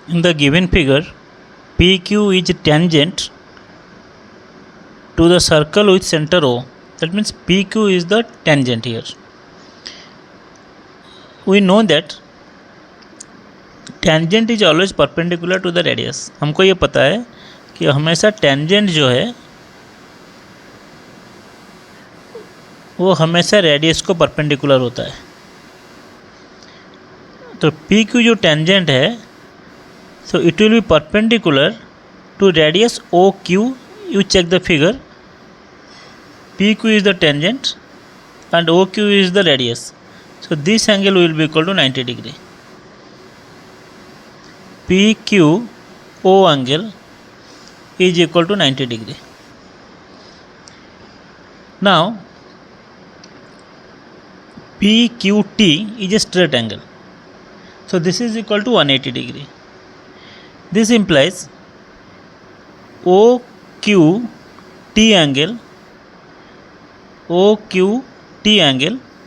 In the given figure, PQ is tangent to the circle with center O. That means PQ is the tangent here. We know that tangent is always perpendicular to the radius. हमको ये पता है कि हमेशा tangent जो है वो हमेशा रेडियस को परपेंडिकुलर होता है. तो PQ जो टेंजेंट है, so it will be perpendicular to radius OQ. You check the figure. PQ is the tangent and OQ is the radius. So this angle will be equal to 90 degree. PQO angle is equal to 90 degree. Now PQT is a straight angle. So this is equal to 180 degree. This implies OQT angle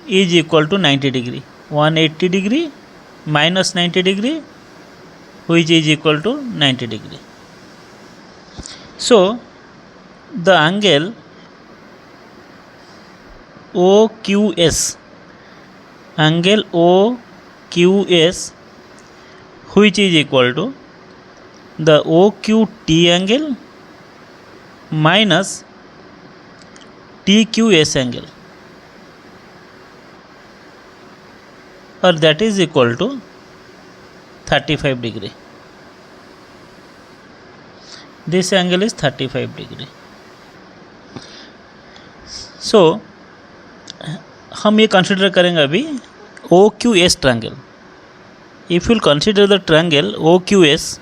is equal to 90 degree. 180 degree minus 90 degree, which is equal to 90 degree. So the angle OQS, which is equal to the OQT angle minus TQS angle, or that is equal to 35 degree. This angle is 35 degree. So हम ये consider करेंगे अभी OQS triangle. If you consider the triangle OQS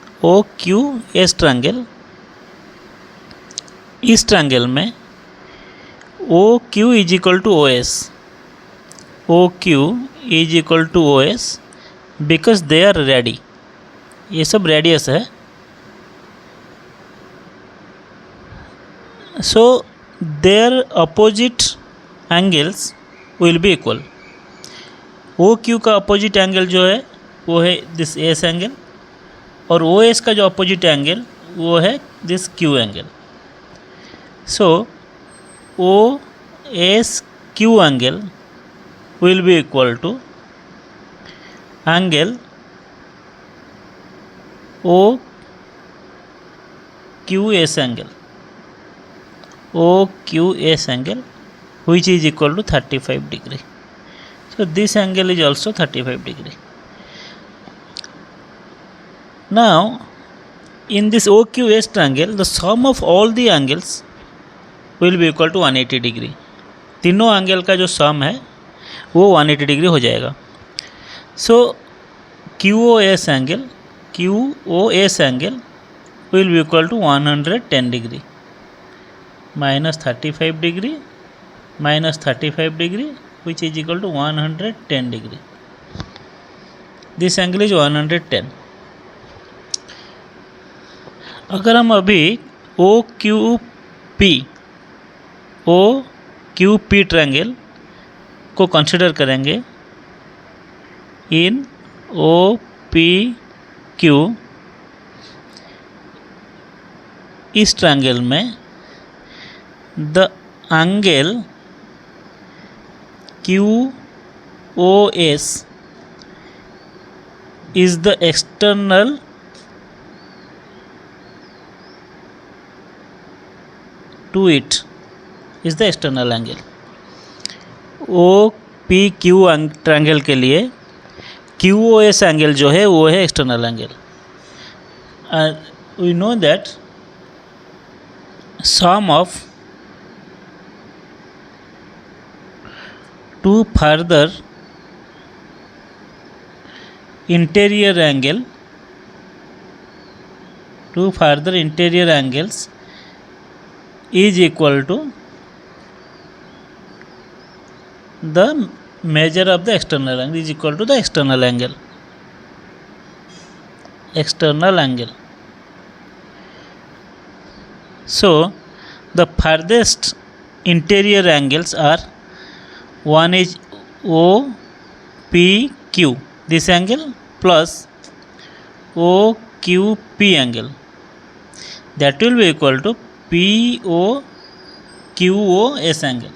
triangle, इस triangle में OQ is equal to OS because they are radii. ये सब radius है. So their opposite angles will be equal. OQ का अपोजिट एंगल जो है वो है दिस एस एंगल, और OS का जो अपोजिट एंगल वो है this Q angle. So OSQ angle will be equal to angle OQS angle, which is equal to 35 degree. So this angle is also 35 degree. Now in this OQS triangle, the sum of all the angles will be equal to 180 degree. तीनों angle का जो sum है वो 180 degree हो जाएगा. So QoS angle will be equal to 110 degree minus 35 degree minus 35 degree, which is equal to 110 degree. This angle is 110. अगर हम अभी OQP ट्रायंगल को कंसिडर करेंगे इन OPQ, इस ट्रायंगल में the angle QoS is the external to it is the external angle. OPQ ट्रायंगल के लिए QoS एंगल जो है वो है external angle. We know that sum of two further interior angles is equal to the measure of the external angle is equal to the external angle. So the farthest interior angles are, one is OPQ this angle plus OQ QP angle, that will be equal to QOS angle.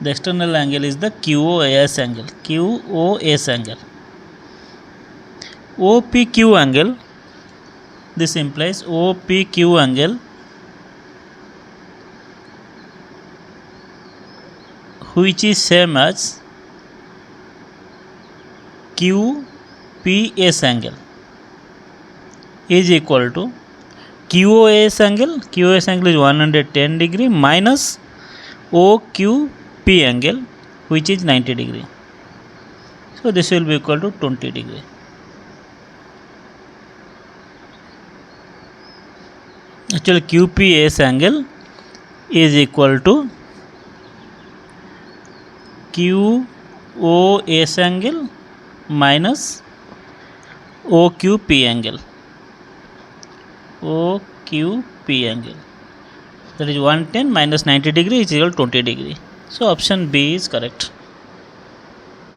The external angle is the QOS angle. OPQ angle, this implies OPQ angle which is same as QPS angle is equal to QOS angle. QOS angle is 110 degree minus OQP angle which is 90 degree. So this will be equal to 20 degree. Actually QPS angle is equal to QOS angle minus OQP angle. That is 110 minus 90 degree is equal to 20 degree. So option B is correct.